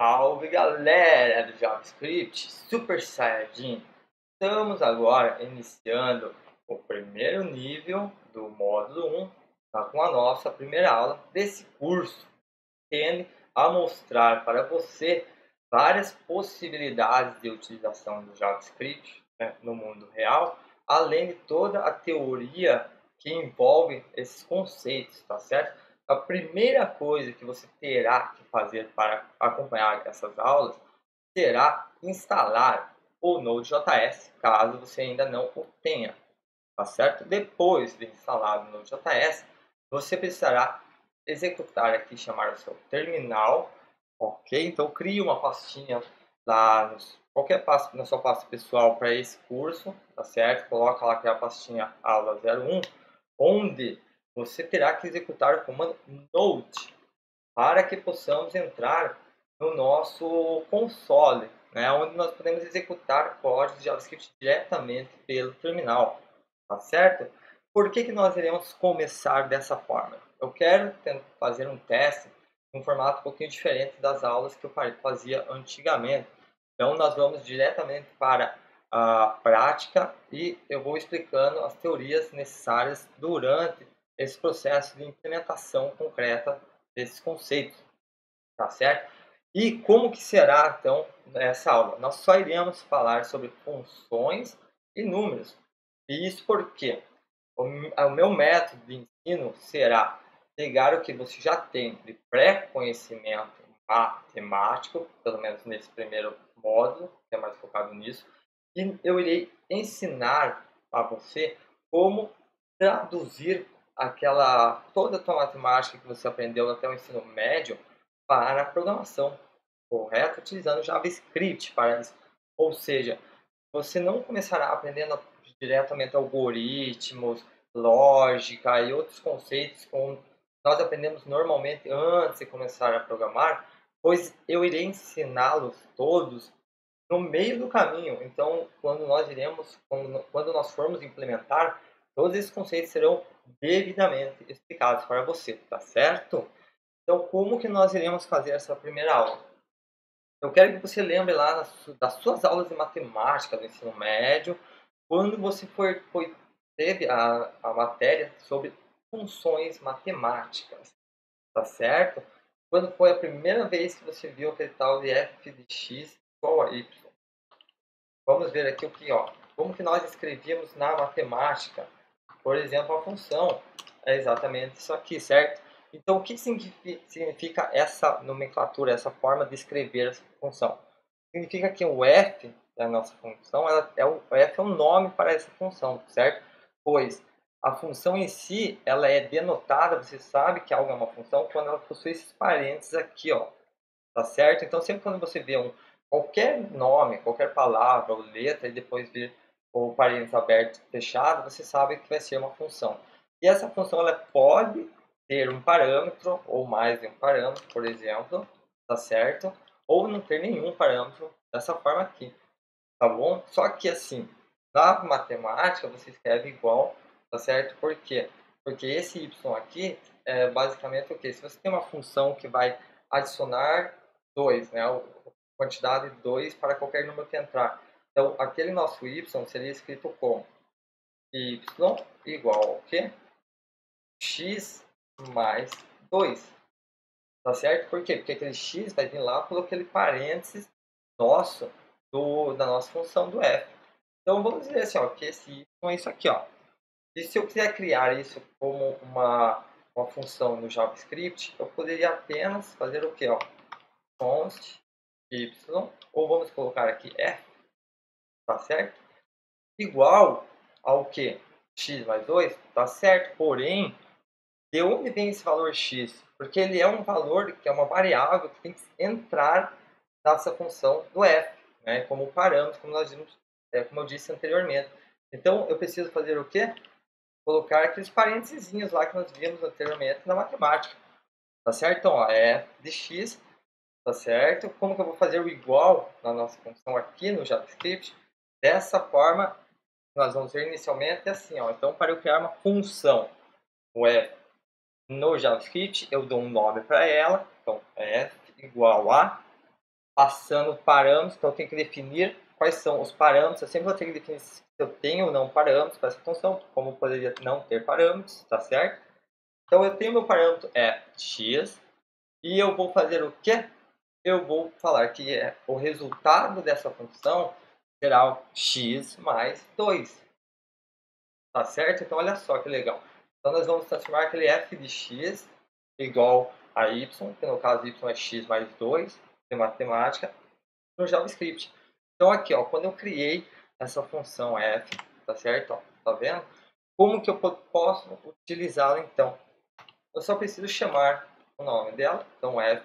Salve galera do JavaScript Super Saiyajin! Estamos agora iniciando o primeiro nível do módulo 1 com a nossa primeira aula desse curso, tende a mostrar para você várias possibilidades de utilização do JavaScript, no mundo real, além de toda a teoria que envolve esses conceitos, tá certo? A primeira coisa que você terá que fazer para acompanhar essas aulas será instalar o Node.js, caso você ainda não o tenha, tá certo? Depois de instalado o Node.js, você precisará executar aqui, chamar o seu terminal, ok? Então crie uma pastinha lá, qualquer pasta, na sua pasta pessoal para esse curso, tá certo? Coloca lá que é a pastinha aula 01, onde você terá que executar o comando Node para que possamos entrar no nosso console, né, onde nós podemos executar códigos de JavaScript diretamente pelo terminal, tá certo? Por que nós iremos começar dessa forma? Eu quero fazer um teste em um formato um pouquinho diferente das aulas que eu fazia antigamente. Então, nós vamos diretamente para a prática e eu vou explicando as teorias necessárias durante esse processo de implementação concreta desses conceitos, tá certo? E como que será, então, essa aula? Nós só iremos falar sobre funções e números. E isso porque o meu método de ensino será pegar o que você já tem de pré-conhecimento matemático, pelo menos nesse primeiro módulo, que é mais focado nisso, e eu irei ensinar a você como traduzir toda a tua matemática que você aprendeu até o ensino médio para a programação, correto? Utilizando JavaScript para isso. Ou seja, você não começará aprendendo diretamente algoritmos, lógica e outros conceitos como nós aprendemos normalmente antes de começar a programar, pois eu irei ensiná-los todos no meio do caminho. Então, quando nós formos implementar, todos esses conceitos serão devidamente explicados para você, tá certo? Então, como que nós iremos fazer essa primeira aula? Eu quero que você lembre lá das suas aulas de matemática do ensino médio, quando você teve a matéria sobre funções matemáticas, tá certo? Quando foi a primeira vez que você viu aquele tal de f de x igual a y. Vamos ver aqui como que nós escrevíamos na matemática. Por exemplo, a função é exatamente isso aqui, certo? Então, o que significa essa nomenclatura, essa forma de escrever essa função? Significa que o f da nossa função, o f é um nome para essa função, certo? Pois a função em si, ela é denotada, você sabe que algo é uma função quando ela possui esses parênteses aqui, ó, tá certo? Então, sempre quando você vê qualquer nome, qualquer palavra ou letra e depois vir o parênteses aberto fechado, você sabe que vai ser uma função. E essa função ela pode ter um parâmetro ou mais de um parâmetro, por exemplo, tá certo? Ou não ter nenhum parâmetro dessa forma aqui, tá bom? Só que assim, na matemática você escreve igual, tá certo? Por quê? Porque esse y aqui é basicamente o quê? Se você tem uma função que vai adicionar 2, né? A quantidade de 2 para qualquer número que entrar. Então, aquele nosso y seria escrito como y igual ao quê? X mais 2. Tá certo? Por quê? Porque aquele x vai vir lá pelo aquele parênteses nosso da nossa função do f. Então, vamos dizer assim, ó, que esse y é isso aqui. Ó. E se eu quiser criar isso como uma função no JavaScript, eu poderia apenas fazer o quê? Ó? Const y, ou vamos colocar aqui f, tá certo? Igual ao que? X mais 2, tá certo? Porém, de onde vem esse valor x? Porque ele é um valor que é uma variável que tem que entrar nessa função do f, né? Como parâmetro, como nós vimos, como eu disse anteriormente. Então, eu preciso fazer o quê? Colocar aqueles parênteses lá que nós vimos anteriormente na matemática. Tá certo? Então, ó, f de x, tá certo? Como que eu vou fazer o igual na nossa função aqui no JavaScript? Dessa forma, nós vamos ver inicialmente assim, ó. Então, para eu criar uma função, o f no JavaScript, eu dou um nome para ela. Então, f igual a passando parâmetros, então eu tenho que definir quais são os parâmetros. Eu sempre vou ter que definir se eu tenho ou não parâmetros para essa função, como poderia não ter parâmetros, tá certo? Então eu tenho meu parâmetro x, e eu vou fazer o quê? Eu vou falar que o resultado dessa função será o x mais 2, tá certo? Então olha só que legal. Então nós vamos transformar aquele f de x igual a y, que no caso y é x mais 2, de matemática, no JavaScript. Então aqui, ó, quando eu criei essa função f, tá certo? Ó, tá vendo? Como que eu posso utilizá-la então? Eu só preciso chamar o nome dela, então f,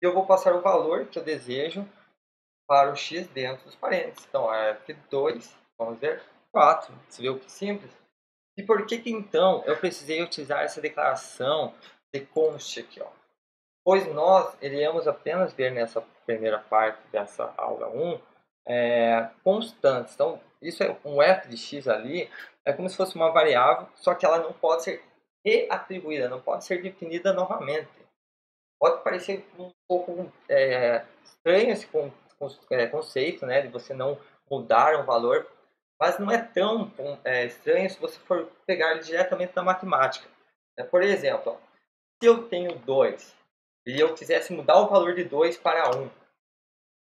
e eu vou passar o valor que eu desejo para o x dentro dos parênteses. Então f2, vamos ver, 4. Você viu que simples? E por que que então eu precisei utilizar essa declaração de const aqui, ó? Pois nós iremos apenas ver nessa primeira parte dessa aula 1 constantes. Então, isso é um f de x ali, é como se fosse uma variável, só que ela não pode ser reatribuída, não pode ser definida novamente. Pode parecer um pouco estranho esse conceito, né, de você não mudar um valor, mas não é tão estranho se você for pegar ele diretamente da matemática. Por exemplo, ó, se eu tenho 2 e eu quisesse mudar o valor de 2 para 1,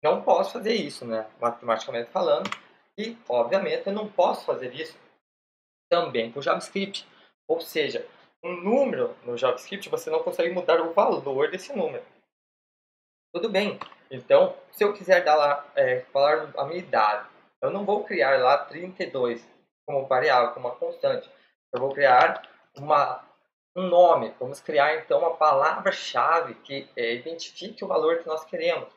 não posso fazer isso, né, matematicamente falando, e, obviamente, eu não posso fazer isso também com o JavaScript. Ou seja, um número no JavaScript, você não consegue mudar o valor desse número. Tudo bem. Então, se eu quiser dar lá, falar a minha idade, eu não vou criar lá 32 como variável, como uma constante. Eu vou criar um nome. Vamos criar, então, uma palavra-chave que identifique o valor que nós queremos.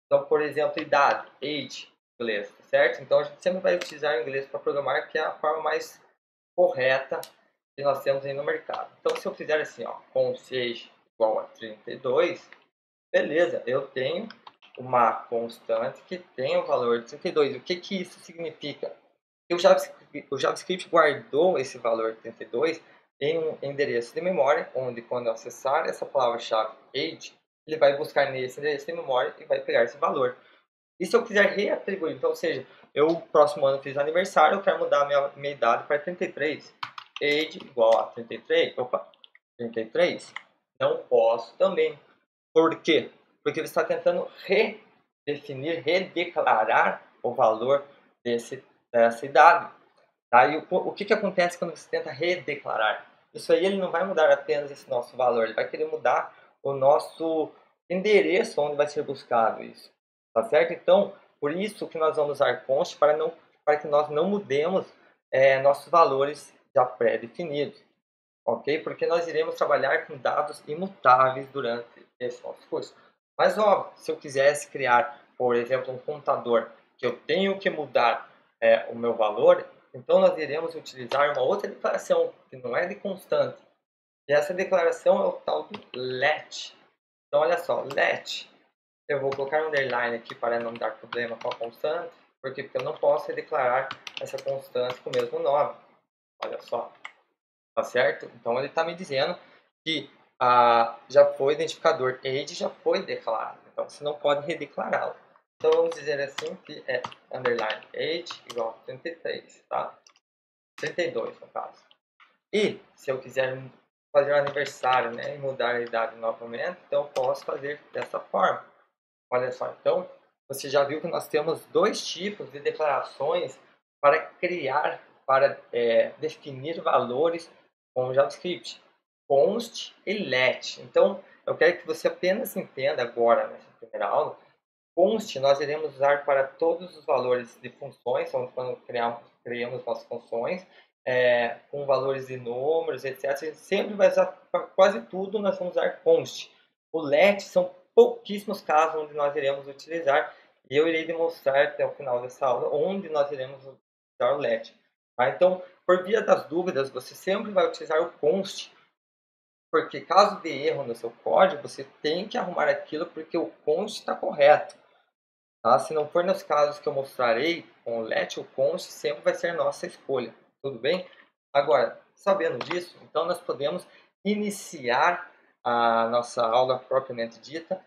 Então, por exemplo, idade, age, em inglês, certo? Então, a gente sempre vai utilizar o inglês para programar, que é a forma mais correta que nós temos aí no mercado. Então, se eu fizer assim, ó, const age igual a 32, beleza, eu tenho uma constante que tem o valor de 32. O que que isso significa? O JavaScript guardou esse valor de 32 em um endereço de memória, onde quando eu acessar essa palavra-chave age, ele vai buscar nesse endereço de memória e vai pegar esse valor. E se eu quiser reatribuir, então, ou seja, eu próximo ano fiz aniversário, eu quero mudar minha idade para 33. Age igual a 33, opa, 33, não posso também. Por quê? Porque ele está tentando redefinir, redeclarar o valor dessa idade. Tá? E o que acontece quando você tenta redeclarar? Isso aí ele não vai mudar apenas esse nosso valor, ele vai querer mudar o nosso endereço onde vai ser buscado isso. Tá certo? Então, por isso que nós vamos usar const para que nós não mudemos nossos valores já pré-definidos. Ok? Porque nós iremos trabalhar com dados imutáveis durante esse nosso curso. Mas, óbvio, se eu quisesse criar, por exemplo, um contador que eu tenho que mudar o meu valor, então nós iremos utilizar uma outra declaração, que não é de constante. E essa declaração é o tal do let. Então, olha só, let. Eu vou colocar um underline aqui para não dar problema com a constante. Por quê? Porque eu não posso declarar essa constante com o mesmo nome. Olha só. Tá certo? Então ele está me dizendo que já foi identificador age, já foi declarado. Então você não pode redeclará-lo. Então vamos dizer assim que é underline age igual a 33, tá? 32 no caso. E se eu quiser fazer um aniversário, né, e mudar a idade novamente, então eu posso fazer dessa forma. Olha só, então você já viu que nós temos dois tipos de declarações para criar, para definir valores com o JavaScript: const e let. Então, eu quero que você apenas entenda agora, nessa primeira aula, const nós iremos usar para todos os valores de funções, então, quando criamos nossas funções, com valores de números, etc. A gente sempre vai usar para quase tudo, nós vamos usar const. O let são pouquíssimos casos onde nós iremos utilizar, e eu irei demonstrar até o final dessa aula onde nós iremos utilizar o let. Tá? Então, por via das dúvidas, você sempre vai utilizar o const, porque caso dê erro no seu código, você tem que arrumar aquilo porque o const está correto. Tá? Se não for nos casos que eu mostrarei com o let, o const sempre vai ser nossa escolha. Tudo bem? Agora, sabendo disso, então nós podemos iniciar a nossa aula propriamente dita